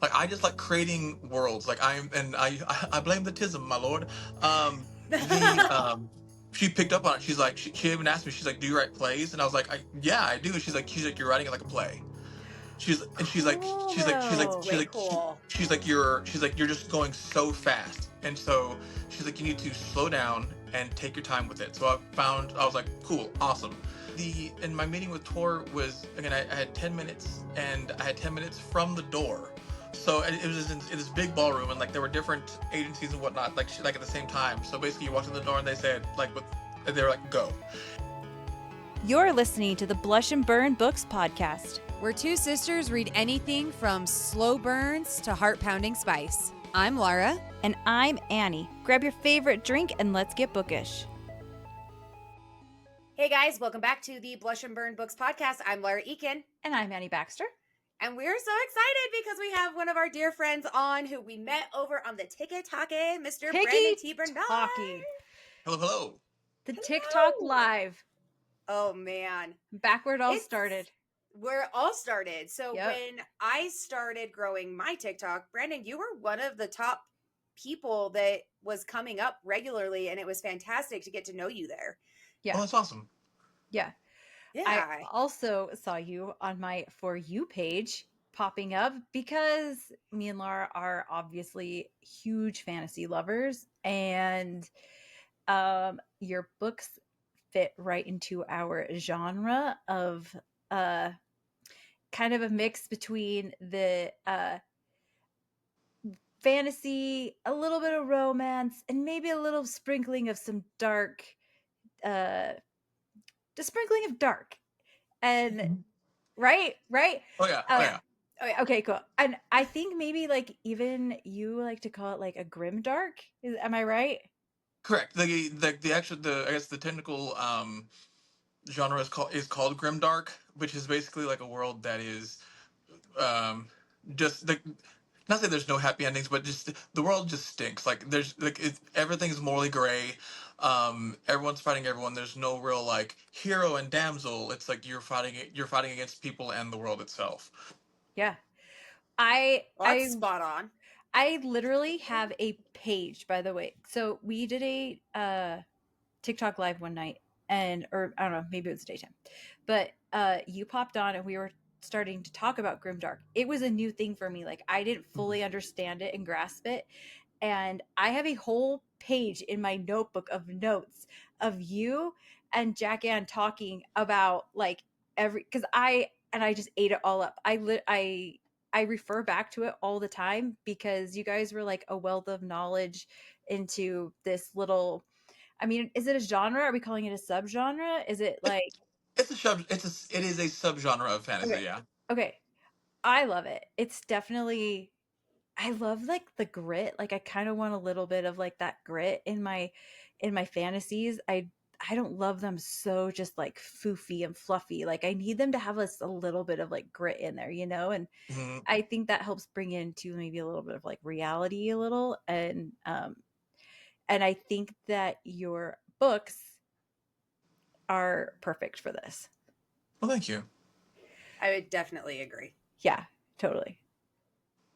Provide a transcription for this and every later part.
like I just like creating worlds. Like I blame the tism, my lord. The She picked up on it. She's like, she even asked me. She's like, "Do you write plays?" And I was like, "Yeah, I do." And she's like, "You're writing it like a play." Cool though. Way cool. She's like, "You're just going so fast." And so she's like, "You need to slow down and take your time with it." So I was like, "Cool, awesome." And my meeting with Tor was, again, I had 10 minutes, and I had 10 minutes from the door. So it was in this big ballroom, and like there were different agencies and whatnot, like at the same time. So basically, you walked in the door, and they said they were like, "Go." You're listening to the Blush and Burn Books podcast, where two sisters read anything from slow burns to heart-pounding spice. I'm Laura. And I'm Annie. Grab your favorite drink and let's get bookish. Hey guys, welcome back to the Blush and Burn Books podcast. I'm Laura Eakin. And I'm Annie Baxter. And we're so excited because we have one of our dear friends on who we met over on the TikTok, Mr. Brandon T. Bernard. Hello, hello. The TikTok live. Oh man. Back where it all started. Where it all started. So when I started growing my TikTok, Brandon, you were one of the top people that was coming up regularly, and it was fantastic to get to know you there. Yeah. Oh, that's awesome. Yeah. I also saw you on my For You page popping up because me and Laura are obviously huge fantasy lovers, and your books fit right into our genre of kind of a mix between the fantasy, a little bit of romance, and maybe a little sprinkling of some dark, the sprinkling of dark. And right? Oh yeah. Okay, cool. And I think maybe like even you like to call it like a grimdark. Am I right? Correct. I guess the technical genre is called Grimdark, which is basically like a world that is just like, not that there's no happy endings, but just the world just stinks. Like there's like everything's morally gray. Everyone's fighting everyone. There's no real like hero and damsel. It's like you're fighting against people and the world itself. Yeah. That's spot on. I literally have a page, by the way. So we did a TikTok live one night, or I don't know, maybe it was daytime, but you popped on and we were starting to talk about Grimdark. It was a new thing for me. Like I didn't fully understand it and grasp it. And I have a whole page in my notebook of notes of you and Jack Ann talking about like because I just ate it all up. I refer back to it all the time because you guys were like a wealth of knowledge into this little, I mean, is it a genre? Are we calling it a subgenre? Is it like it is a subgenre of fantasy, okay. Yeah. Okay. I love it. It's definitely, I love like the grit. Like I kind of want a little bit of like that grit in my fantasies. I don't love them so just like foofy and fluffy. Like I need them to have a little bit of like grit in there, you know? And I think that helps bring into maybe a little bit of like reality a little. And I think that your books are perfect for this. Well, thank you. I would definitely agree. Yeah, totally.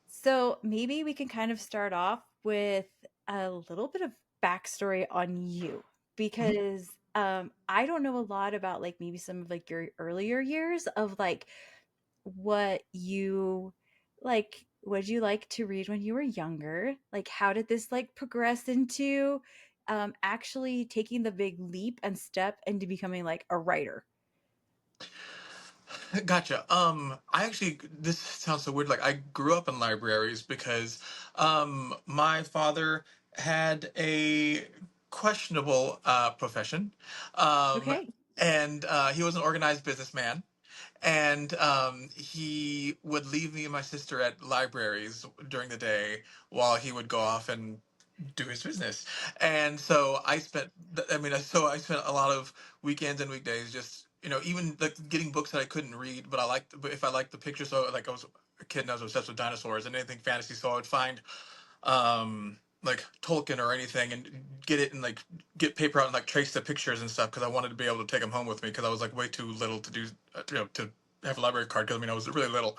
So maybe we can kind of start off with a little bit of backstory on you, because I don't know a lot about like maybe some of like your earlier years of like what you like, would you like to read when you were younger? Like how did this like progress into actually taking the big leap and step into becoming like a writer? Gotcha. I actually, this sounds so weird. Like I grew up in libraries because my father had a questionable profession. Okay. And he was an organized businessman. And he would leave me and my sister at libraries during the day while he would go off and do his business. And so I spent a lot of weekends and weekdays just, even like getting books that I couldn't read, but if I liked the picture. So like I was a kid and I was obsessed with dinosaurs and anything fantasy. So I would find like Tolkien or anything and get it and like get paper out and like trace the pictures and stuff because I wanted to be able to take them home with me because I was like way too little to do to have a library card because I was really little.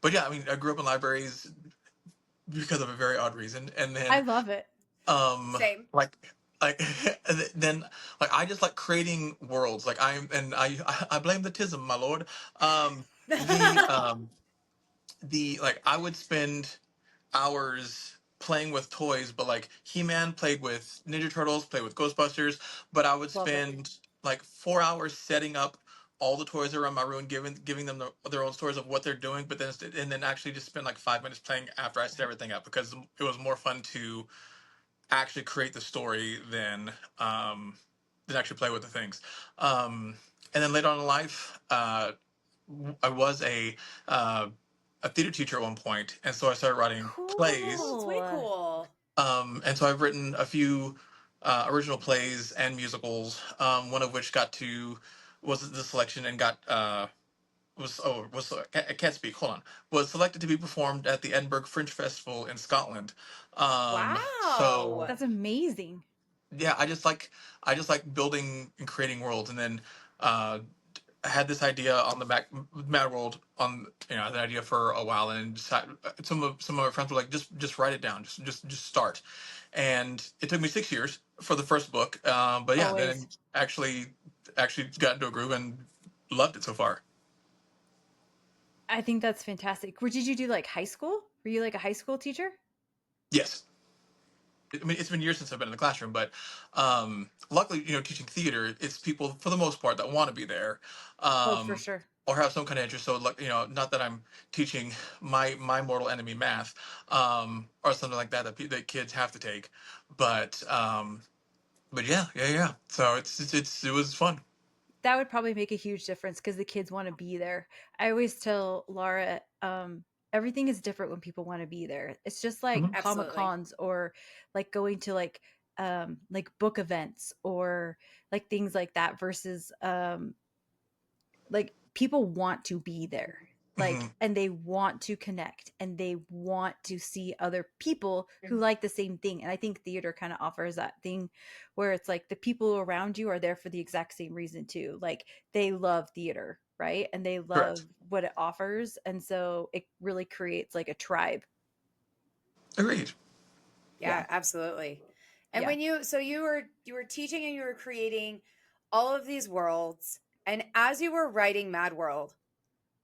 but yeah, I mean, I grew up in libraries because of a very odd reason, and I then love it. Same. like like and then like I just like creating worlds. Like I blame the tism, my lord. The like I would spend hours playing with toys, but like He-Man played with Ninja Turtles, played with Ghostbusters, but I would Love it. spend like 4 hours setting up all the toys around my room, giving them their own stories of what they're doing, but then actually just spend like 5 minutes playing after I set everything up because it was more fun to actually create the story than actually play with the things. Um, and then later on in life, I was uh, a theater teacher at one point, and so I started writing Oh, plays. it's way Cool. cool. And so I've written a few original plays and musicals. One of which was the selection and got was I can't speak. Hold on. Was selected to be performed at the Edinburgh Fringe Festival in Scotland. So Wow. That's amazing. yeah, I just like building and creating worlds, and then uh, I had this idea on the Mad World on the idea for a while, and some of my friends were like, just write it down, just start, and it took me 6 years for the first book, but yeah, Always. then actually got into a groove and loved it so far. I think that's fantastic. Did you do like high school? Were you like a high school teacher? Yes. I mean, it's been years since I've been in the classroom, but luckily, teaching theater, it's people for the most part that want to be there, Oh, for um, sure. or have some kind of interest. So, like, not that I'm teaching my mortal enemy math, or something like that that kids have to take, but yeah, yeah, yeah. So it was fun. That would probably make a huge difference because the kids want to be there. I always tell Laura, everything is different when people want to be there. It's just like Mhm. Comic Absolutely. Cons or like going to like book events or like things like that versus like people want to be there, like, Mhm. and they want to connect and they want to see other people who like the same thing. And I think theater kind of offers that thing where it's like the people around you are there for the exact same reason too, like they love theater, right, and they love Correct. what it offers, and so it really creates like a tribe. Agreed. Yeah, Yeah, absolutely. And yeah. when you were teaching and you were creating all of these worlds, and as you were writing Mad World,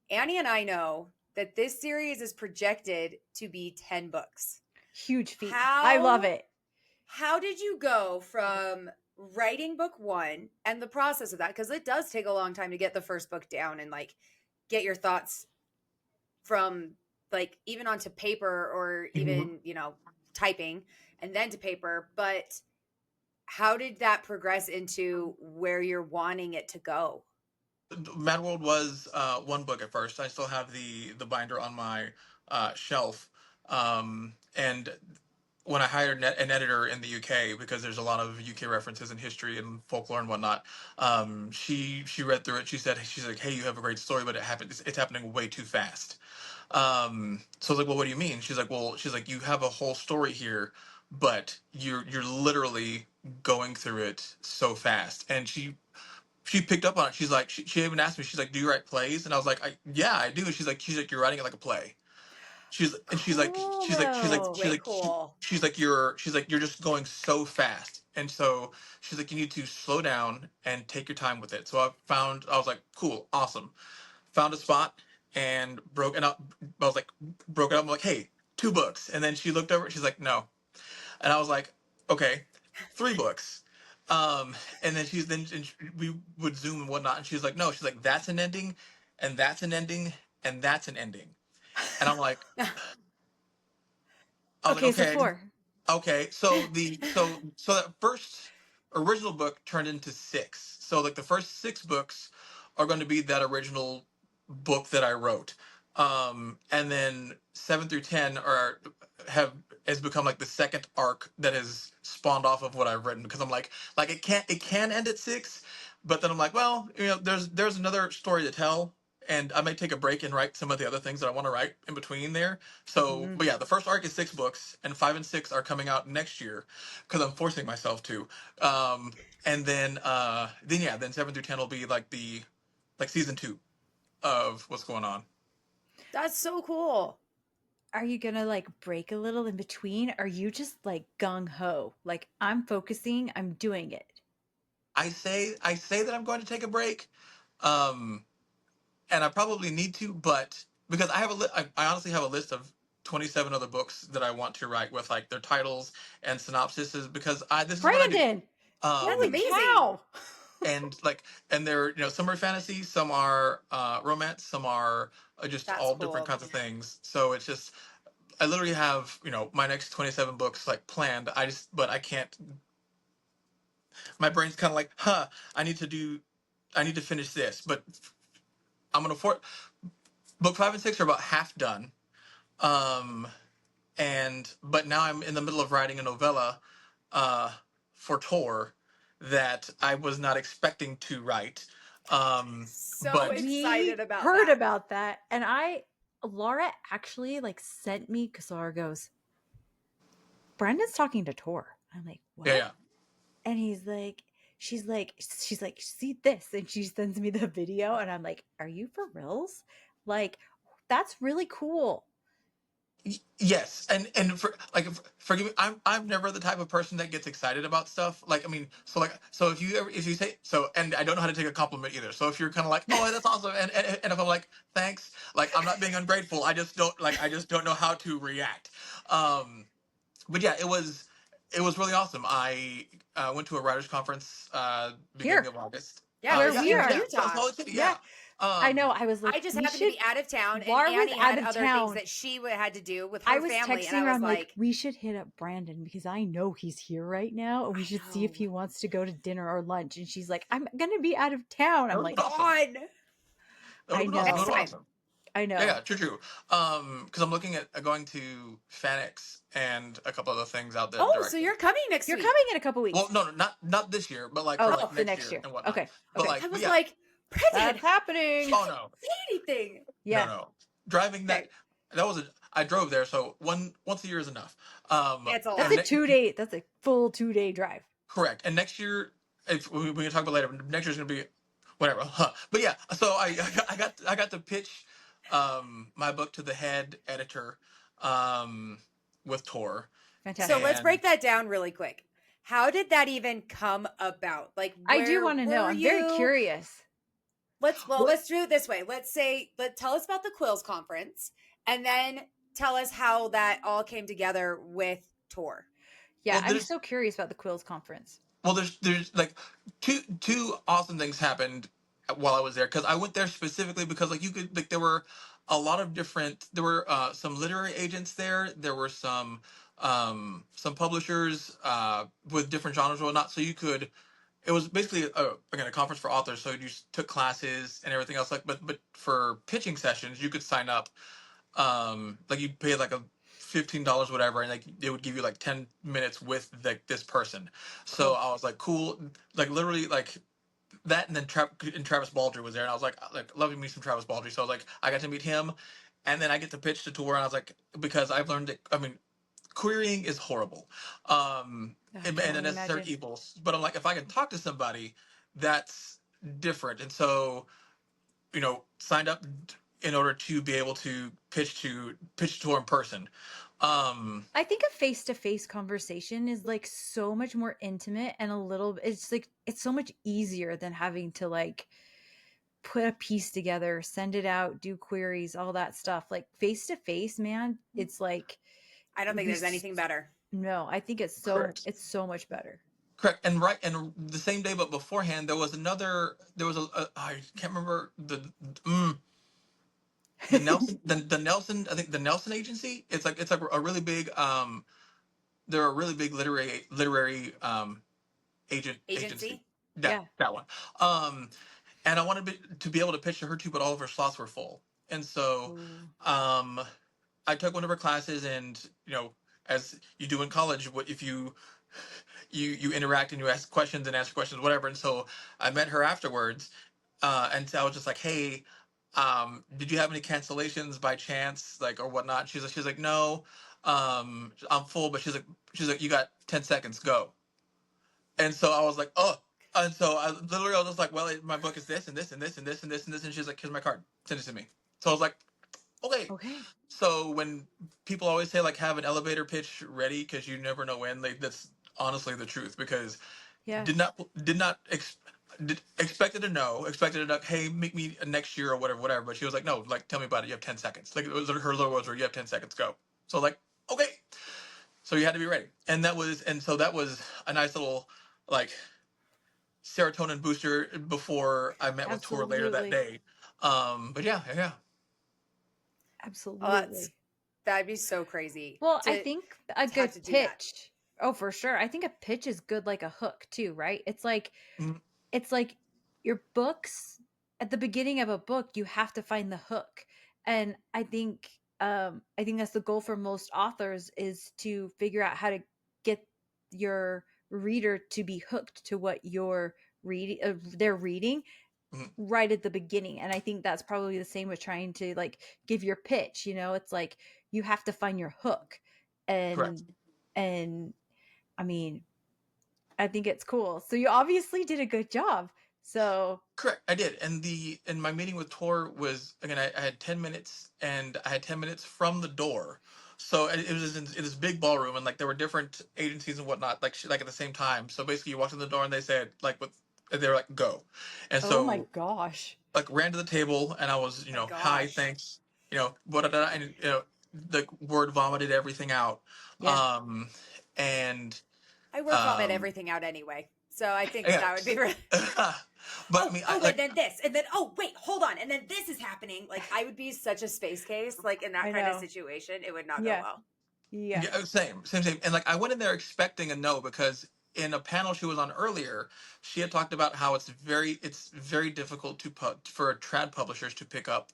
Annie and I know that this series is projected to be 10 books. Huge feat. I love How it. how did you go from writing book 1 and the process of that, because it does take a long time to get the first book down and like get your thoughts from like even onto paper or Mhm. even, typing and then to paper, but how did that progress into where you're wanting it to go? Mad World was one book at first. I still have the binder on my shelf. And when I hired an editor in the UK, because there's a lot of UK references in history and folklore and whatnot, she read through it. She's like, "Hey, you have a great story, but it's happening way too fast." So I was like, "Well, what do you mean?" She's like, "You have a whole story here, but you're literally going through it so fast." And she picked up on it. She's like, she even asked me, she's like, "Do you write plays?" And I was like, yeah, I do. She's like, "You're writing it like a play." She's like, Cool That's though. way cool. she's like, "You're just going so fast." And so she's like, "You need to slow down and take your time with it." So I was like, "Cool, awesome." Found a spot and broke it up. I was like, broke it up. I'm like, "Hey, 2 books." And then she looked over. She's like, "No." And I was like, "Okay, 3 books." And then we would Zoom and whatnot, and she's like, "No." She's like, "That's an ending, and that's an ending, and that's an ending." And I was like, Okay, so "Okay, 4. okay." So that first original book turned into 6. So like the first 6 books are going to be that original book that I wrote. And then 7 through 10 have has become like the second arc that has spawned off of what I've written, because I'm like it can end at 6, but then I'm like, well, there's another story to tell, and I might take a break and write some of the other things that I want to write in between there. So, Mhm. but yeah, the first arc is 6 books, and 5 and 6 are coming out next year because I'm forcing myself to. And then 7 through 10 will be like season 2 of what's going on. That's so cool. Are you gonna like break a little in between? Are you just like gung ho? Like, I'm focusing, I'm doing it. I say that I'm going to take a break, um, and I probably need to, but because I have I honestly have a list of 27 other books that I want to write with like their titles and synopsises, because this is what I do. Brandon, That's holy Um, amazing. cow! and like, and they're, some are fantasy, some are romance, some are just That's all different cool. kinds of things. So it's just, I literally have, my next 27 books like planned. But I can't. My brain's kind of like, I need to finish this, but I'm gonna book 5 and 6 are about half done. Um, but now I'm in the middle of writing a novella, uh, for Tor that I was not expecting to write. So But excited We about heard that. about that, and Laura actually like sent me, because Laura goes, Brandon's talking to Tor. I'm like, what? yeah, And she's like, see this, and she sends me the video, and I'm like, are you for reals? Like, that's really cool. yes, and forgive me, I'm never the type of person that gets excited about stuff. Like, I mean, so if you say so, and I don't know how to take a compliment either. So if you're kind of like, oh, that's awesome, and if I'm like, thanks, like, I'm not being ungrateful. I just don't know how to react. But yeah, it was really awesome. I went to a writers conference beginning Here, of August. Yeah, where it was we in are. Utah. Solid City, Yeah, yeah. I know. Um, I was like, I just we happened to should. be out of town, and Laura was Annie out had of other town. things that she had to do with I her was family, and texting I her. was I'm like, like, we should hit up Brandon because I know he's here right now, and we I should see if know. he wants to go to dinner or lunch. And she's like, I'm gonna be out of town. that I'm would like, have been awesome. On That would I have been awesome. That next would know, have been time. awesome. I Yeah, know. yeah, true. Because I'm looking at going to FanX and a couple other things out there Oh, so directly. you're coming next You're week. coming in a couple weeks. Well, no, not this year, but like for Oh, like the next next year year. and whatnot. Okay. But Okay. I was yeah. like, Brendan, That's happening. Oh no, say anything. Yeah. no. Driving Okay, I drove there, so once a year is enough. it's a That's And lot. a 2 day. That's a full 2 day drive. correct. And next year, if we can talk about later, next year's gonna be whatever. But yeah, so I got to pitch my book to the head editor with Tor. Fantastic. So let's And break that down really quick. How did that even come about? Like, I do where want to know. were I'm very you? curious. Let's do it this way. Tell us about the Quills Conference, and then tell us how that all came together with Tor. Yeah, well, I'm so curious about the Quills Conference. there's like two awesome things happened while I was there, because I went there specifically because like you could like there were a lot of different there were some literary agents there. There were some publishers with different genres and whatnot. So you could it was basically again a conference for authors. So you just took classes and everything else. Like but for pitching sessions, you could sign up. Like you pay like a $15 whatever, and like they would give you like 10 minutes with like this person. So Cool. I was like, cool, like literally like that. And then Travis Baldry was there, and I was like loving me some Travis Baldry. So I was like, I got to meet him, and then I get to pitch the tour, and I was like, because I've learned that, I mean, querying is horrible, I and can a only necessary imagine. evil. But I'm like, if I can talk to somebody, that's different. And so signed up in order to be able to pitch to her in person. I think a face-to-face conversation is like so much more intimate and it's like it's so much easier than having to like put a piece together, send it out, do queries, all that stuff. Like face-to-face, man, it's like I don't think there's anything better. No, I think it's Correct. so much better. Correct. And the same day, but beforehand, there was I can't remember the Nelson the Nelson I think the Nelson Agency. It's like a really big they're a really big literary agency. Yeah. That one. And I wanted to be able to pitch to her too, but all of her slots were full. And so I took one of her classes, and as you do in college, what if you interact and you ask questions and answer questions, whatever. And so I met her afterwards, and so I was just like, hey, did you have any cancellations by chance, like, or whatnot? She's like, no, I'm full, but she's like, you got 10 seconds, go. And so I was like, oh. And so I was just like, well, my book is this and this and this and this and this and this. And she's like, here's my card, send it to me. So I was like, okay. Okay. So when people always say like have an elevator pitch ready because you never know when, that's honestly the truth. Because Yeah. did not expected to know, expected to, hey, meet me next year or whatever. But she was like, no, like tell me about it. You have 10 seconds. Like it was her little words were, you have 10 seconds, go. So like, okay. So you had to be ready, and so that was a nice little like serotonin booster before I met with Tor later that Absolutely. day. But yeah. Oh, Absolutely. that'd be so crazy. Well, I to think a to have good to do that. pitch. Oh, for sure. I think a pitch is good like a hook too, right? Mhm. It's like your books at the beginning of a book, you have to find the hook. And I think that's the goal for most authors is to figure out how to get your reader to be hooked to what you're reading they're reading Mhm. right at the beginning. And I think that's probably the same with trying to like give your pitch, it's like you have to find your hook. Correct. And and I mean, I think it's cool. So you obviously did a good job. So Correct. I did. And my meeting with Tor was, again, I had 10 minutes, and I had 10 minutes from the door. So it was in this big ballroom, and like there were different agencies and whatnot, like at the same time. So basically, you walked in the door, and they said like, they were like, go. And oh my so gosh. like ran to the table, and I was, My hi, gosh. thanks, what, and the word vomited everything out. Yeah. um and I word vomit um everything out anyway. So I think yeah. that would be really. But I mean, I And like, then this, and then wait, hold on, and then this is happening. Like I would be such a space case, like in that I kind of know. situation, it would not go Yeah. well. Yeah. yeah, same. And like I went in there expecting a no, because in a panel she was on earlier, she had talked about how it's very difficult for trad publishers to pick up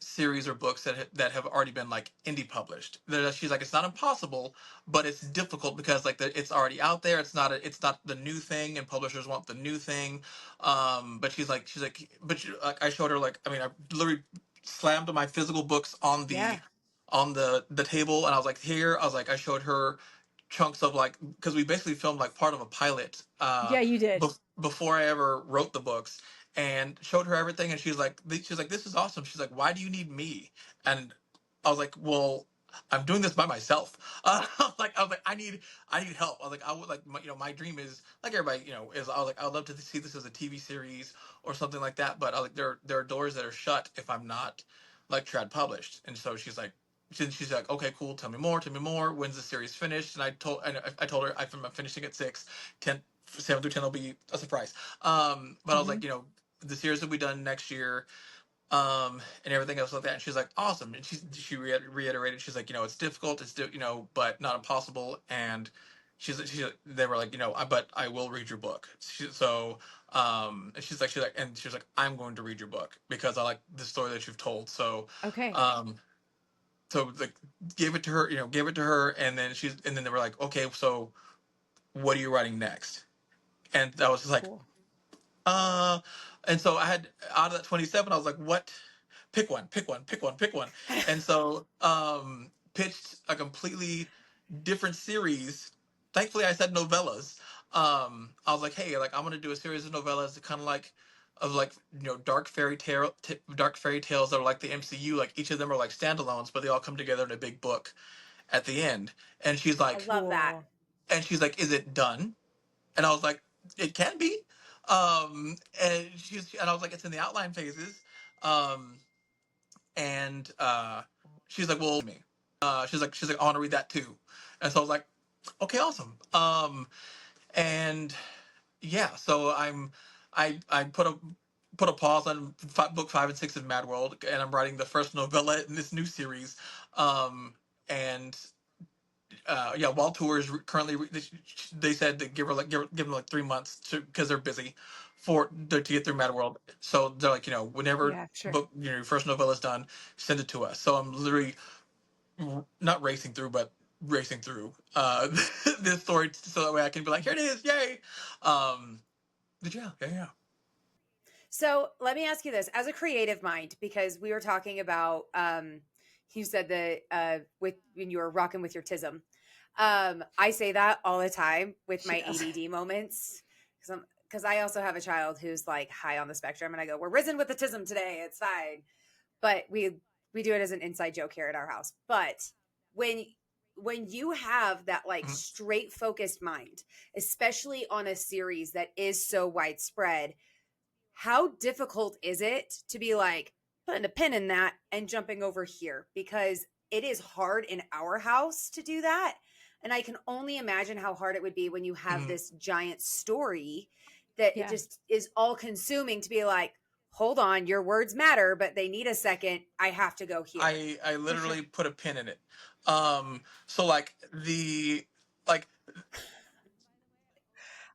series or books that have already been like indie published. She's like, it's not impossible, but it's difficult because like it's already out there. It's not the new thing, and publishers want the new thing. But but I showed her, like, I mean, I literally slammed my physical books on Yeah. the table, and I was like, here. I was like, I showed her chunks of, like, because we basically filmed like part of a pilot Yeah, you did. before I ever wrote the books, and showed her everything, and she's like, this is awesome. She's like, why do you need me? And I was like, well, I'm doing this by myself. I was like, I need help. I was like, I would like, my dream is, like everybody, is, I was like, I'd love to see this as a TV series or something like that, but I was like, there are doors that are shut if I'm not like trad published. And so she's like, okay, cool, tell me more, when's the series finished? And I told her I'm finishing at 6. 7 through 10 will be a surprise. But I was like, the series will be done next year, and everything else like that. And she's like, awesome. And she reiterated, she's like, it's difficult, but not impossible. And they were like, but I will read your book. And she's like, I'm going to read your book because I like the story that you've told. So, Okay. like, gave it to her, and then they were like, okay, so what are you writing next? And I was just like, Cool. and so I had, out of that 27, I was like, what? Pick one, pick one, pick one, pick one. And so pitched a completely different series. Thankfully, I said novellas. I was like, hey, like, I'm gonna do a series of novellas, kind of like, dark fairy tales that are like the MCU. Like, each of them are like standalones, but they all come together in a big book at the end. And she's I like, love that. is it done? And I was like, it can be. And I was like, it's in the outline phases. Um, and she's like, well, me. She's like, I want to read that too. And so I was like, okay, awesome. And yeah, so I put a pause on book 5 and 6 of Mad World, and I'm writing the first novella in this new series. And yeah, while Tour is currently, they said to give them like 3 months because they're busy to get through Mad World. So they're like, whenever Yeah, sure. book your first novella is done, send it to us. So I'm literally not racing through, but racing through this story, so that way I can be like, here it is, yay. But yeah. So let me ask you this, as a creative mind, because we were talking about, you said that when you were rocking with your tism. I say that all the time with She my does. ADD moments, because I also have a child who's like high on the spectrum, and I go, we're risen with the tism today, it's fine. But we We do it as an inside joke here at our house. But when you have that like straight focused mind, especially on a series that is so widespread, how difficult is it to be like putting a pin in that and jumping over here? Because it is hard in our house to do that. And I can only imagine how hard it would be when you have this giant story that it just is all consuming to be like, hold on, your words matter, but they need a second. I have to go here. I literally put a pin in it. So like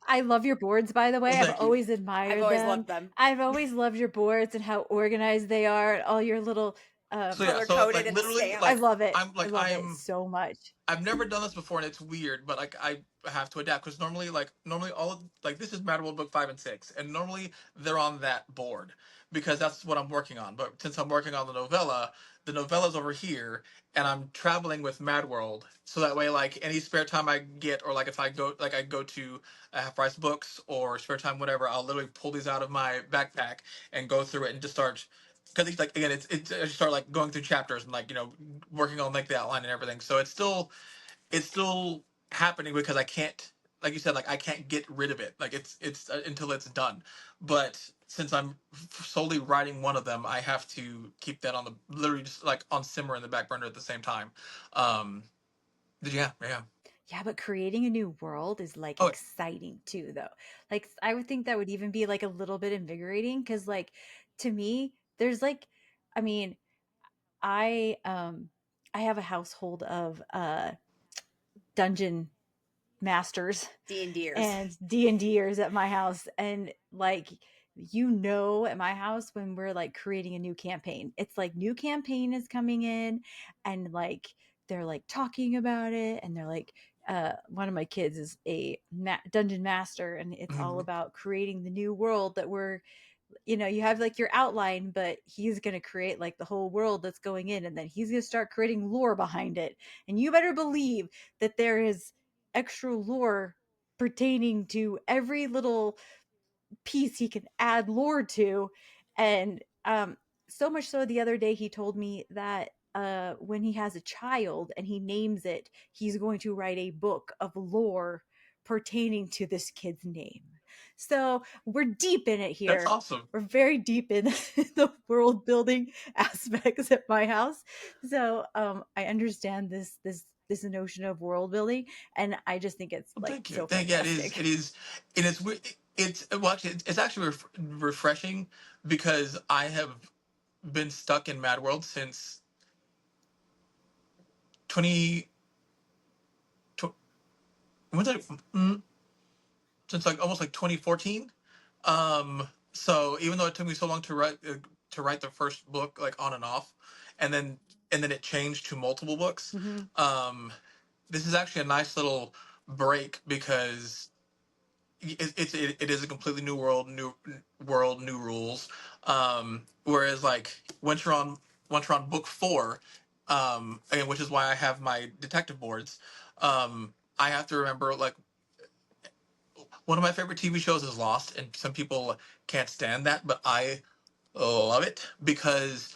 I love your boards, by the way. well, I've always admired I've always them. loved them. I've always loved your boards and how organized they are, and all your little color-coded like and literally stamp. I love it. I'm like I love it so much. I've never done this before and it's weird, but like I have to adapt because normally all of, like this is Matterworld book 5 and 6, and normally they're on that board because that's what I'm working on. But since I'm working on the novella's over here, and I'm traveling with Mad World, so that way like any spare time I get, or like if I go to Half Price Books or spare time whatever, I'll literally pull these out of my backpack and go through it and just start. Because it's like again, it's I just start like going through chapters and like working on like the outline and everything. So it's still happening because I can't, like you said, like I can't get rid of it. Like it's until it's done. But since I'm solely writing one of them, I have to keep that on the literally just like on simmer in the back burner at the same time. Yeah. Yeah, but creating a new world is like Oh, exciting too, though. Like I would think that would even be like a little bit invigorating because, like, to me, there's like, I mean, I have a household of dungeon masters D&Ders. and D&Ders at my house, and like at my house when we're like creating a new campaign, it's like new campaign is coming in, and like they're like talking about it, and they're like one of my kids is a dungeon master, and it's all about creating the new world that we're you have like your outline, but he's going to create like the whole world that's going in, and then he's going to start creating lore behind it, and you better believe that there is extra lore pertaining to every little piece he can add lore to. And so much so, the other day he told me that when he has a child and he names it, he's going to write a book of lore pertaining to this kid's name. So we're deep in it here. that's awesome. We're very deep in the world building aspects at my house. So I understand this notion of world building, and I just think it's like Thank you. so Yeah, fantastic. it is, and it's well, actually, it's actually refreshing because I have been stuck in Mad World since 20, when's that? Since like almost like 2014. So even though it took me so long to write the first book like on and off, and then it changed to multiple books. This is actually a nice little break because it is a completely new world, new rules. Whereas like once you're on book 4, again, which is why I have my detective boards. I have to remember like one of my favorite TV shows is Lost, and some people can't stand that, but I love it because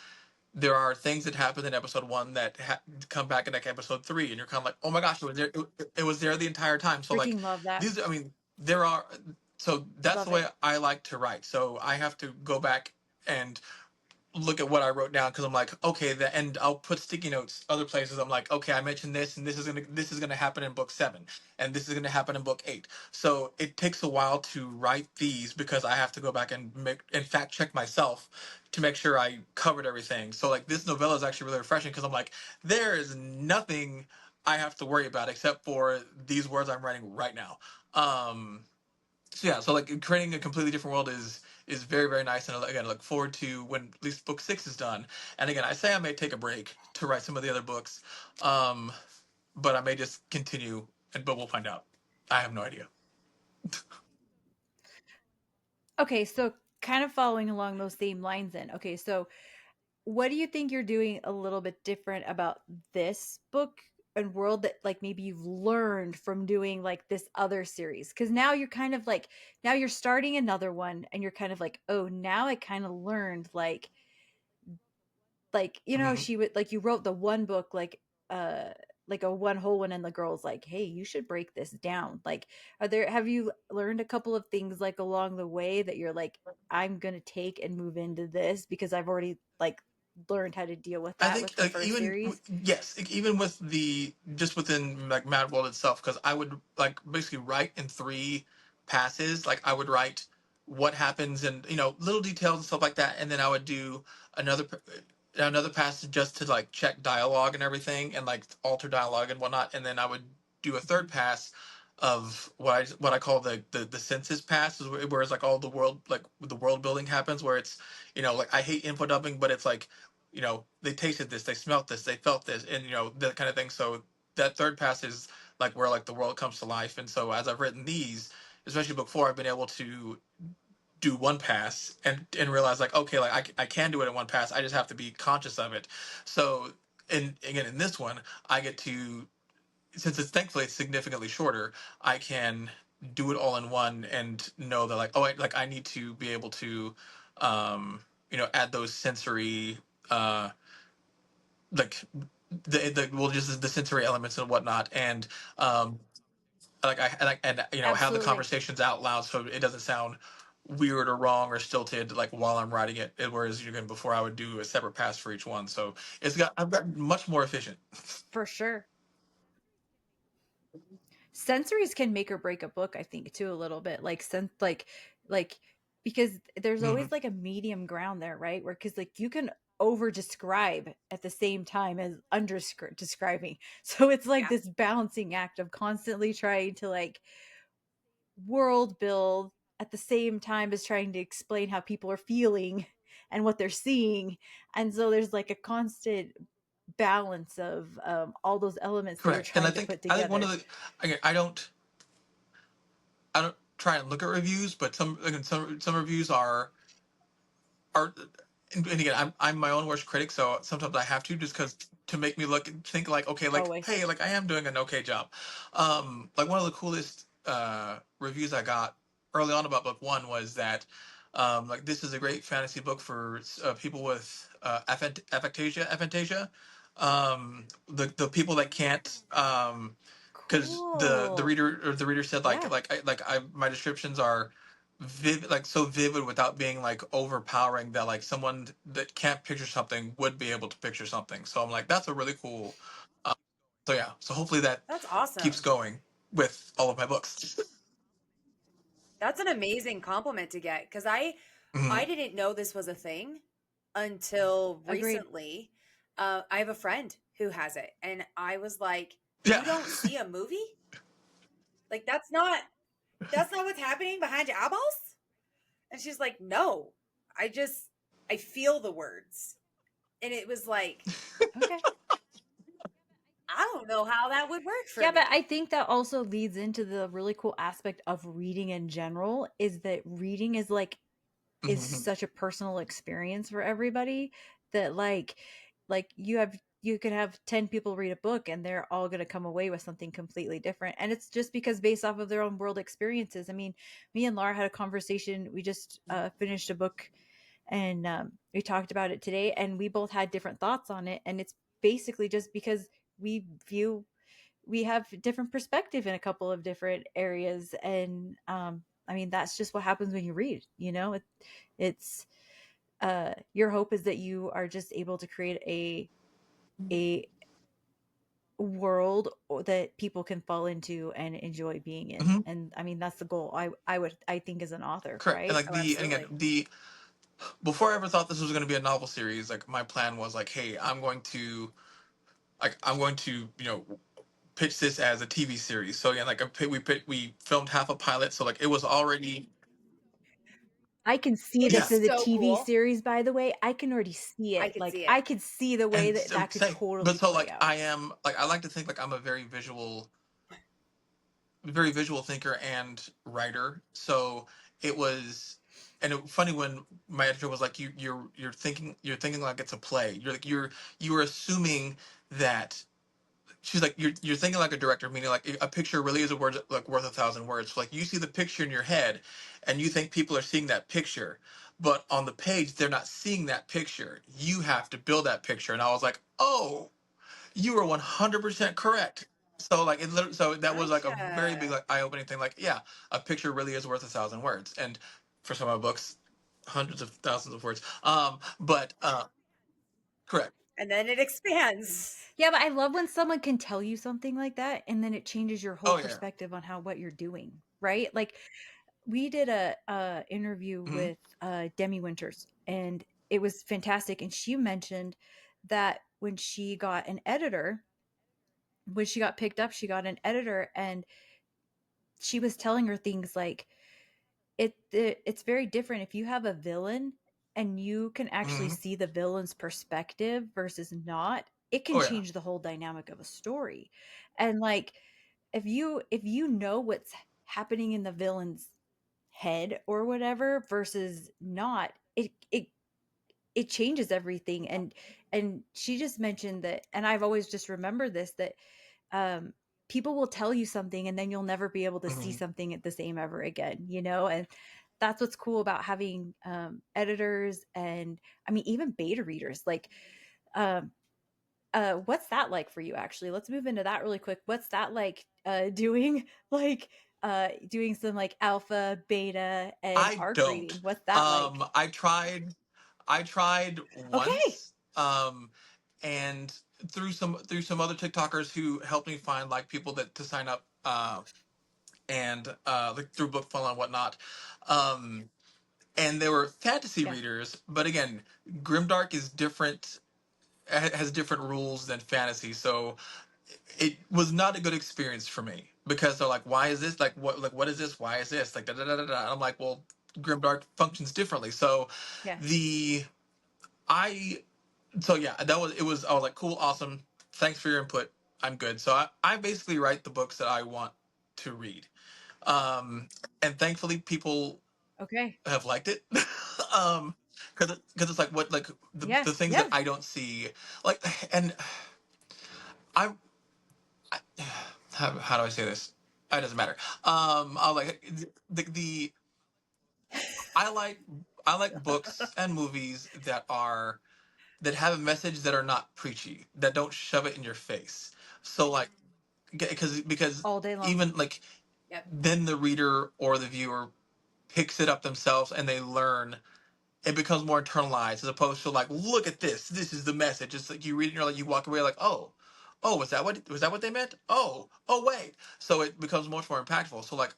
there are things that happen in episode 1 that come back in like episode 3, and you're kind of like, oh my gosh, it was there. It was there the entire time. So like Freaking love that. these, I mean, there are. So that's the way I like to write. So I have to go back and look at what I wrote down because I'm like, okay, and I'll put sticky notes other places. I'm like, okay, I mentioned this, and this is gonna happen in book 7, and this is gonna happen in book 8. So it takes a while to write these because I have to go back and fact check myself to make sure I covered everything. So like this novella is actually really refreshing because I'm like, there is nothing I have to worry about except for these words I'm writing right now. So yeah, so like creating a completely different world is very, very nice, and again, I look forward to when at least book 6 is done. And again, I say I may take a break to write some of the other books, but I may just continue, but we'll find out. I have no idea. Okay, so kind of following along those same lines then. Okay, so what do you think you're doing a little bit different about this book and world that like maybe you've learned from doing like this other series? Because now you're kind of like, now you're starting another one and you're kind of like, oh, now I kind of learned like like, you know, Mhm. she would like, you wrote the one book like a one whole one, and the girl's like, hey, you should break this down. Like, have you learned a couple of things like along the way that you're like, I'm gonna take and move into this because I've already like learned how to deal with I that think with the first series? yes, even with the just within like Mad World itself, because I would like basically write in three passes. Like I would write what happens and little details and stuff like that, and then I would do another another passage just to like check dialogue and everything and like alter dialogue and whatnot, and then I would do a third pass of what I call the census pass, where it's like all the world, like the world building happens, where it's like I hate info dumping, but it's like they tasted this, they smelt this, they felt this, and that kind of thing. So that third pass is like where like the world comes to life. And so as I've written these, especially book four, I've been able to do one pass and realize like, okay, like I can do it in one pass. I just have to be conscious of it. So again, in this one, I get to, since it's thankfully it's significantly shorter, I can do it all in one and know that like, like I need to be able to add those sensory like the well, just the sensory elements and whatnot, and have the Absolutely. conversations out loud so it doesn't sound weird or wrong or stilted like while I'm writing it. Whereas before I would do a separate pass for each one, so I've gotten much more efficient. For sure. Sensories can make or break a book, I think, too, a little bit. Like like because there's Hmm. always like a medium ground there, right? Where because like you can over describe at the same time as under describing. So it's like Yeah. this balancing act of constantly trying to like world build at the same time as trying to explain how people are feeling and what they're seeing. And so there's like a constant balance of all those elements that you're Correct. And I trying to think put one of together. the again, I don't try and look at reviews, but some reviews are and again, I'm my own worst critic, so sometimes I have to, just because to make me look and think like, okay, like, Always. hey, like I am doing an okay job. Like one of the coolest reviews I got early on about book one was that like this is a great fantasy book for people with aphantasia. The people that can't because Cool. the reader said Yeah. I my descriptions are vivid, like so vivid without being like overpowering, that like someone that can't picture something would be able to picture something. So I'm like, that's a really cool. Uh, so yeah, so hopefully that That's keeps awesome. going with all of my books. That's an amazing compliment to get because I Hmm. didn't know this was a thing until Agreed. recently. I have a friend who has it, and I was like, Yeah. "You don't see a movie? Like that's not what's happening behind your eyeballs?" And she's like, "No, I just I feel the words." And it was like, Okay. I don't know how that would work for Yeah, but I me. think that also leads into the really cool aspect of reading in general, is that reading is Hmm. such a personal experience for everybody, that like you could have 10 people read a book and they're all going to come away with something completely different, and it's just because based off of their own world experiences. I mean, me and Laura had a conversation. We just finished a book, and we talked about it today, and we both had different thoughts on it, and it's basically just because we have different perspective in a couple of different areas. And I mean, that's just what happens when you read, it's your hope is that you are just able to create a world that people can fall into and enjoy being in. Hmm. And I mean, that's the goal. I think, as an author, Correct. And right? like Oh, and again, absolutely. before I ever thought this was going to be a novel series, like my plan was like, hey, I'm going to pitch this as a TV series. So again, like we filmed half a pilot, so like it was already. I can see It Yeah. this is as a so TV cool. series, by the way. I can already see I it. could Like, see it. I could see the way And that so that could same, but totally so play like out. I am like I like to think like I'm a very visual thinker and writer. So it was, and funny when my editor was like, you're thinking like it's a play. You're like you were assuming that she's like, you're thinking like a director, meaning like a picture really is a word like worth 1,000 words. So like you see the picture in your head, and you think people are seeing that picture, but on the page they're not seeing that picture. You have to build that picture. And I was like, oh, you were 100% correct. So like so that was like a very big Gotcha. like eye opening thing. Like yeah, a picture really is worth 1,000 words, and for some of my books, hundreds of thousands of words. But correct. And then it expands. Yeah, but I love when someone can tell you something like that and then it changes your whole Oh yeah. perspective on what you're doing, right? Like we did a interview Hmm. with Demi Winters, and it was fantastic. And she mentioned that when she got an editor, when she got picked up, she got an editor, and she was telling her things like it's very different if you have a villain and you can actually Hmm. see the villain's perspective versus not. It can Oh yeah. change the whole dynamic of a story. And like if you know what's happening in the villain's head or whatever versus not, it changes everything. And she just mentioned that, and I've always just remembered this, that um people will tell you something and then you'll never be able to see Hmm. something at the same ever again, and that's what's cool about having editors, and I mean even beta readers. Like um what's that like for you? Actually, let's move into that really quick. What's that like doing like doing some like alpha, beta, and I arc don't. reading? What's that like? I tried Okay. once, and through some other TikTokers who helped me find like people that to sign up, and like through book funnel and whatnot. Um, and they were fantasy Yeah. readers, but again, Grimdark is different, has different rules than fantasy, so it was not a good experience for me because they're like, why is this, what is this, why is this, like da da da da da. I'm like, well, Grimdark functions differently. So Yeah. the I so yeah, that was it was I was like, cool, awesome, thanks for your input, I'm good. So I basically write the books that I want to read, um and thankfully people Okay. have liked it. um because it's like what like the Yeah. things that Yeah. I don't see, like, and I, I how do I say this? It doesn't matter. I was like the I like I like books and movies that have a message, that are not preachy, that don't shove it in your face. So like, because All day long. even like Yep. then the reader or the viewer picks it up themselves and they learn, it becomes more internalized, as opposed to like, look at this is the message. It's like you read it and you're like, you walk away like, oh, was that what they meant? Oh wait. So it becomes much more impactful. So like,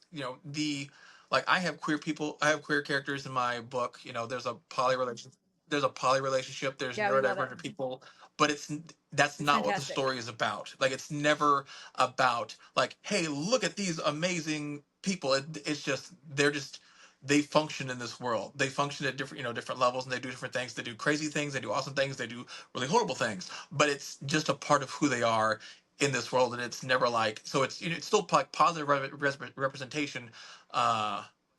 like I have queer characters in my book. There's a poly relationship, there's Yeah, we love it. neurodivergent people, but that's It's not what the fantastic. story is about. Like it's never about like, hey, look at these amazing people. It's just they function in this world. They function at different levels, and they do different things. They do crazy things. They do awesome things. They do really horrible things. But it's just a part of who they are in this world, and it's never like, so it's it's still like positive representation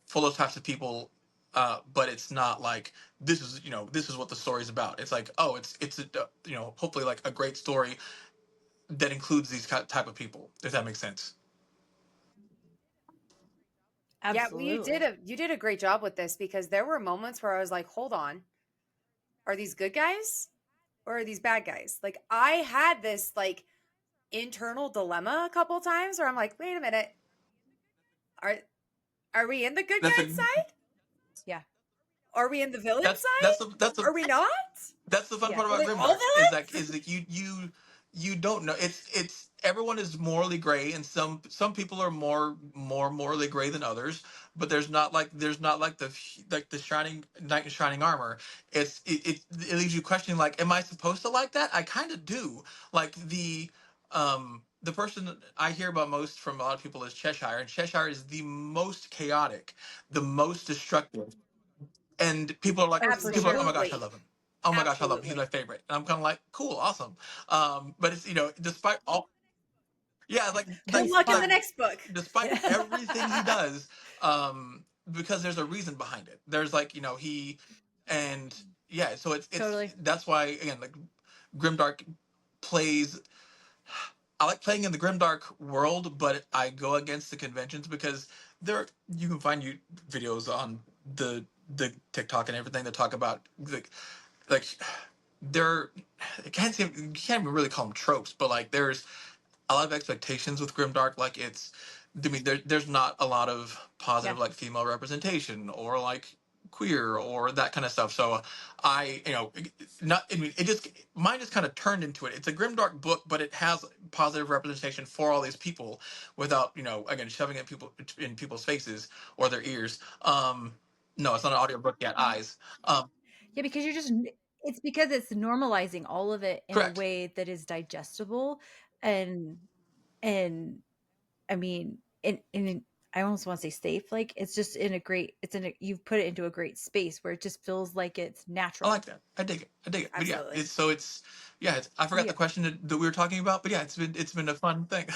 for those types of people. But it's not like this is what the story is about. It's like, oh, it's a, hopefully like a great story that includes these type of people. If that makes sense. Yeah, well, Absolutely. you did a great job with this, because there were moments where I was like, hold on, are these good guys or are these bad guys? Like I had this like internal dilemma a couple times where I'm like, wait a minute, are are we in the good That's guys a side? Yeah. Are we in the villain that's side? the that's the Are we not? That's the fun Yeah. part Are about they all Grimdark, is that villains? you don't know. It's everyone is morally gray, and some people are more morally gray than others. But there's not like the shining knight in shining armor. It leaves you questioning, like, am I supposed to like that? I kind of do. Like the person I hear about most from a lot of people is Cheshire, and Cheshire is the most chaotic, the most destructive, and Oh, for people are like, oh sure. my gosh, I Absolutely. love him. Oh my gosh, I love him. He's my Absolutely. favorite. And I'm kind of like, cool, awesome. But it's despite all, yeah, Because Good he's luck in the fun. next book. despite everything he does, because there's a reason behind it. There's like he, and yeah, so it's Totally. that's why again, like, Grimdark plays I like playing in the Grimdark world, but I go against the conventions because you can find videos on the TikTok and everything that talk about like there you can't even really call them tropes, but like there's a lot of expectations with Grimdark. Like I mean, there's not a lot of positive like female representation or like queer or that kind of stuff. So not. I mean, mine just kind of turned into it. It's a Grimdark book, but it has positive representation for all these people without again shoving it in people's faces or their ears. No, it's not an audiobook yet. Eyes. Yeah, because it's because it's normalizing all of it in Correct. a way that is digestible and I mean, in I almost want to say safe. Like it's just you've put it into a great space where it just feels like it's natural. I like that. I dig it. I dig it. But yeah, Absolutely. I forgot the question that we were talking about, but yeah, it's been a fun thing.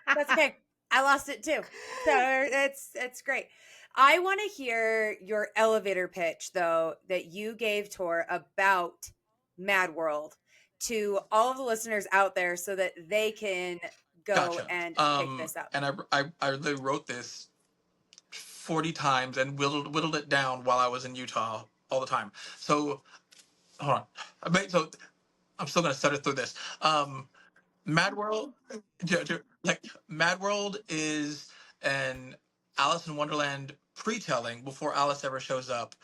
That's okay. I lost it too. So it's great. I want to hear your elevator pitch though that you gave TOR about Mad World to all of the listeners out there so that they can go Gotcha. and pick this up. And I really wrote this 40 times and whittled it down while I was in Utah all the time. So hold on. So I'm still gonna stutter through this. Mad World, like Mad World is an Alice in Wonderland pre-telling before Alice ever shows up,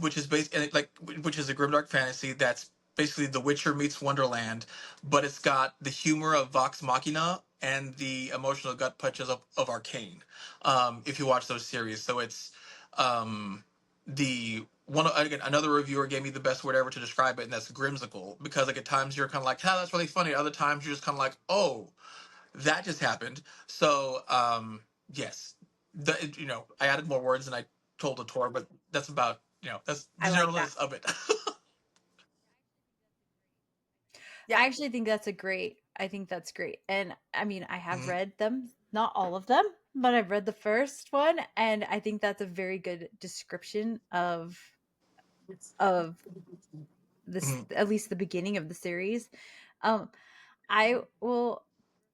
which is which is a grimdark fantasy that's basically The Witcher meets Wonderland, but it's got the humor of Vox Machina and the emotional gut punches of Arcane. If you watch those series, so it's the one again. Another reviewer gave me the best word ever to describe it, and that's grimsicle. Because like at times you're kind of like, "Huh, that's really funny." Other times you're just kind of like, "Oh, that just happened." So yes, I added more words than I told the tour, but that's about that's the generalness of it. Yeah, I actually think that's great. I think that's great. And I mean, I have read them, not all of them, but I've read the first one, and I think that's a very good description of this, at least the beginning of the series. I will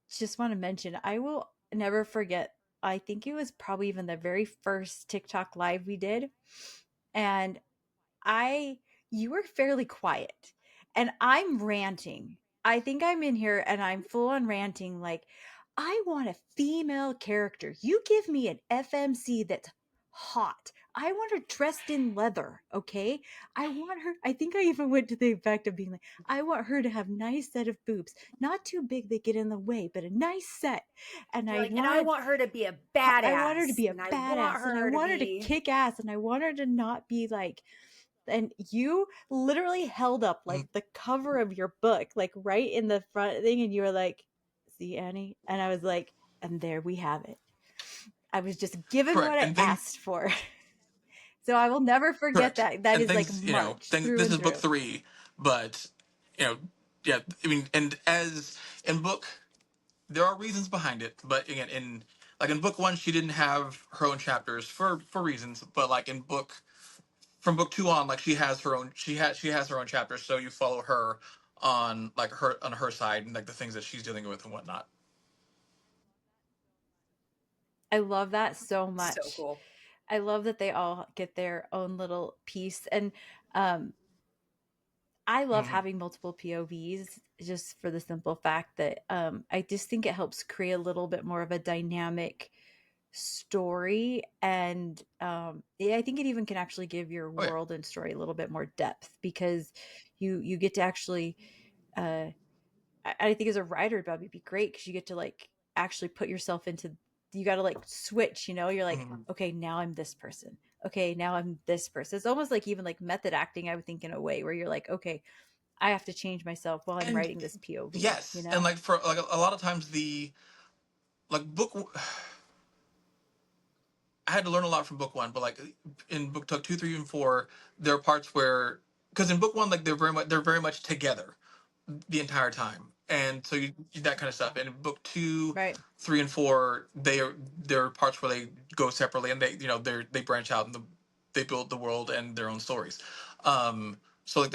just want to mention, I will never forget. I think it was probably even the very first TikTok live we did, and you were fairly quiet, and I'm ranting. I think I'm in here and I'm full on ranting like, I want a female character. You give me an FMC that's hot. I want her dressed in leather, okay? I want her, I think I even went to the effect of being like, I want her to have nice set of boobs. Not too big they get in the way, but a nice set. And I want her to be a badass. I want her to be a badass. And I want her to kick ass. And I want her to not be like, and you literally held up like the cover of your book, like right in the front thing, and you were like, "See, Annie?" And I was like, "And there we have it." I was just given what I asked for. So I will never forget that. That is like March through this and is through. book 3, but yeah. I mean, and as in book, there are reasons behind it, but again, in book 1, she didn't have her own chapters for reasons, but like from book 2 on, like she has her own chapters, so you follow her on her side and like the things that she's dealing with and whatnot. I love that so much. So cool. I love that they all get their own little piece, and I love having multiple POVs just for the simple fact that I just think it helps create a little bit more of a dynamic story, and I think it even can actually give your world and story a little bit more depth, because you get to actually I think as a writer that'd be great, because you get to like actually put yourself into, you got to like switch, you're like, okay, now I'm this person, okay, now I'm this person. It's almost like even like method acting, I would think, in a way where you're like, okay, I have to change myself while I'm writing this POV. Yes, and like for like a lot of times I had to learn a lot from book 1, but like in book 2, 3, and 4, there are parts where, because in book 1, like they're very much together the entire time, and so that kind of stuff. And in book 2, 3, and 4, there are parts where they go separately, and they branch out and they build the world and their own stories. So like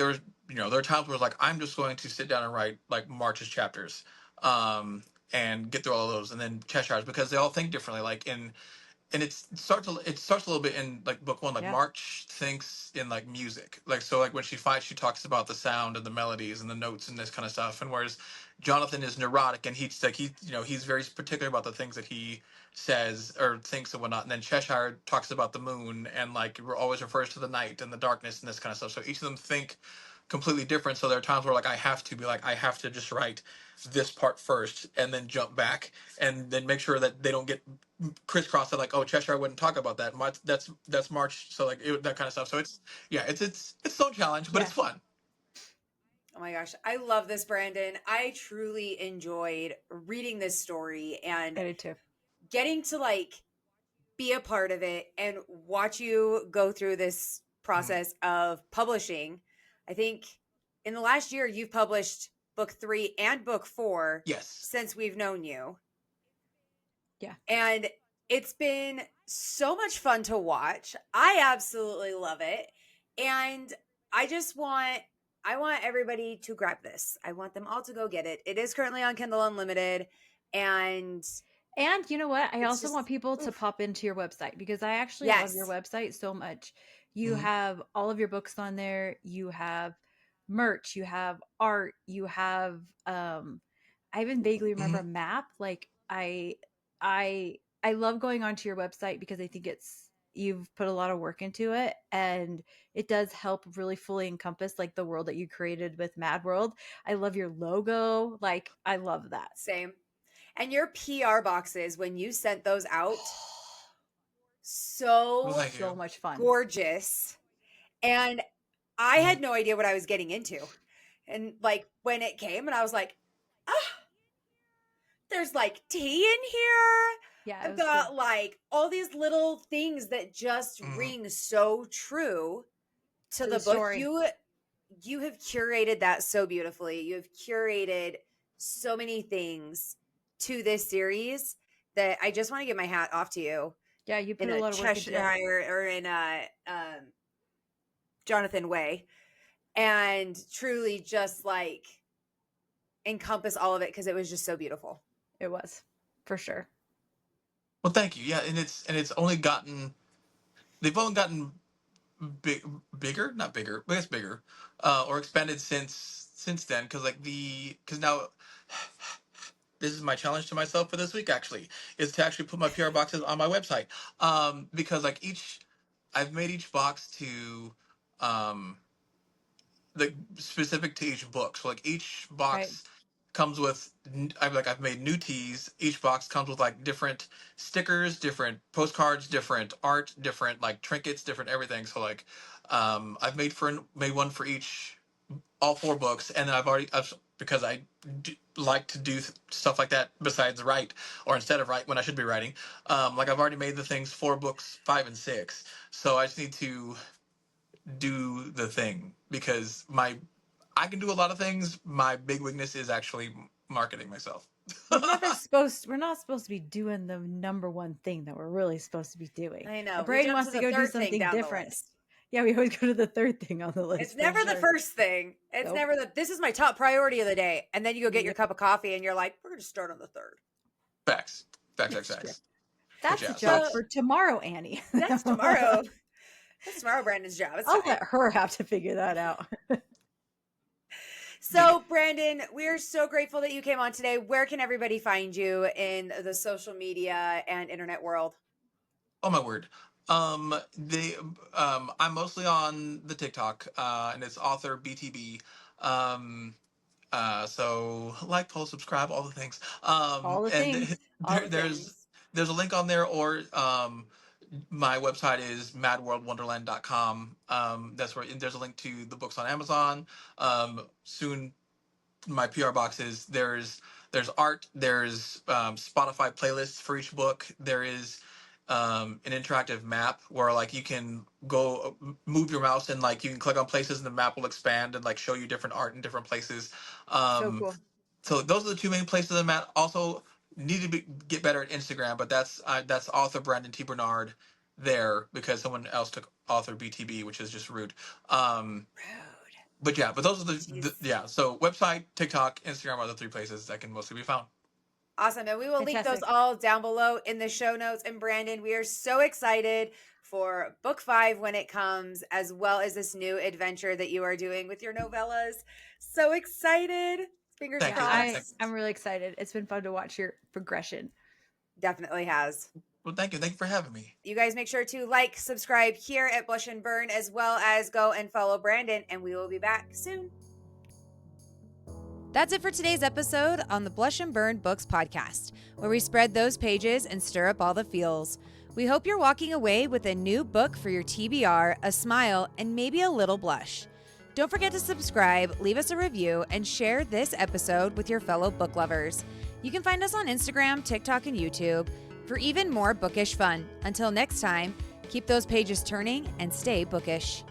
there are times where it's like I'm just going to sit down and write like March's chapters, um, and get through all of those, and then Cheshire's, because they all think differently. Like in and it starts a little bit in like book one. Like Yeah. March thinks in like music, like so like when she fights, she talks about the sound and the melodies and the notes and this kind of stuff. And whereas Jonathan is neurotic, and he's like he's very particular about the things that he says or thinks and whatnot. And then Cheshire talks about the moon and like always refers to the night and the darkness and this kind of stuff. So each of them think completely different. So there are times where like I have to be like I have to just write this part first and then jump back and then make sure that they don't get crisscrossed. Like, oh, Cheshire wouldn't talk about that. That's March. So like that kind of stuff. So it's its own challenge, but it's fun. Oh my gosh, I love this, Brandon. I truly enjoyed reading this story and I did too. getting to like be a part of it and watch you go through this process of publishing. I think in the last year you've published book 3 and book 4 Yes. since we've known you. Yeah. And it's been so much fun to watch. I absolutely love it. And I want everybody to grab this. I want them all to go get it. It is currently on Kindle Unlimited. And you know what? I it's also just- want people to pop into your website, because I actually Yes. love your website so much. You Mhm. have all of your books on there. You have merch. You have art. You have I even vaguely remember a map. Like I love going onto your website because I think you've put a lot of work into it, and it does help really fully encompass like the world that you created with Mad World. I love your logo. Like I love that. Same. And your PR boxes, when you sent those out, so Thank So you. much fun. gorgeous. And I had no idea what I was getting into. And like when it came, and I was like, there's like tea in here. Yeah, it I've was got cool. like all these little things that just Mhm. ring so true to To the the book. story. You have curated that so beautifully. You have curated so many things to this series that I just want to give my hat off to you. Yeah, you put In a a lot of work into it. Cheshire or in a Jonathan way, and truly just like encompass all of it because it was just so beautiful. It was, for sure. Well, thank you. Yeah, and they've only gotten bigger, not bigger, but it's bigger, or expanded since then. Because now this is my challenge to myself for this week. Actually, is to actually put my PR boxes on my website. Because like I've made each box to, like specific to each book. So like each box comes with I've made new teas. Each box comes with like different stickers, different postcards, different art, different like trinkets, different everything. So like I've made one for all 4 books, and then because I like to do stuff like that besides write, or instead of write when I should be writing. Like I've already made the things for books 5 and 6. So I just need to do the thing, because I can do a lot of things. My big weakness is actually marketing myself. We're not supposed to be doing the number one thing that we're really supposed to be doing. I know. Our We brain jump wants to to the go do third thing something down the different. list. Yeah, we always go to the third thing on the list. It's for never the sure. first thing. It's Nope. never this is my top priority of the day. And then you go get your cup of coffee and you're like, we're going to start on the third. Facts. That's Good the job. job for tomorrow, Annie. That's tomorrow. That's tomorrow Brandon's job. It's I'll fine. let her have to figure that out. So, Brandon, we're so grateful that you came on today. Where can everybody find you in the social media and internet world? Oh my word. I'm mostly on the TikTok, and it's author BTB. So like, follow, subscribe, all the things. All the And things. All the there's a link on there, or my website is madworldwonderland.com. That's where there's a link to the books on Amazon. Soon my PR boxes. There's art. There's Spotify playlists for each book. There is an interactive map where like you can go move your mouse, and like you can click on places and the map will expand and like show you different art in different places. So cool. So those are the 2 main places I'm at. Also need to get better at Instagram, but that's author Brandon T. Bernard there, because someone else took author BTB, which is just rude. Rude. But yeah, but those are Jeez. yeah. So website, TikTok, Instagram are the three places that can mostly be found. Awesome. And we will link those Fantastic. all down below in the show notes. And Brandon, we are so excited for book 5 when it comes, as well as this new adventure that you are doing with your novellas. So excited. Fingers Thank you. crossed. I'm really excited. It's been fun to watch your progression. Definitely has. Well, thank you. Thank you for having me. You guys make sure to like, subscribe here at Blush and Burn, as well as go and follow Brandon. And we will be back soon. That's it for today's episode on the Blush and Burn Books podcast, where we spread those pages and stir up all the feels. We hope you're walking away with a new book for your TBR, a smile, and maybe a little blush. Don't forget to subscribe, leave us a review, and share this episode with your fellow book lovers. You can find us on Instagram, TikTok, and YouTube for even more bookish fun. Until next time, keep those pages turning and stay bookish.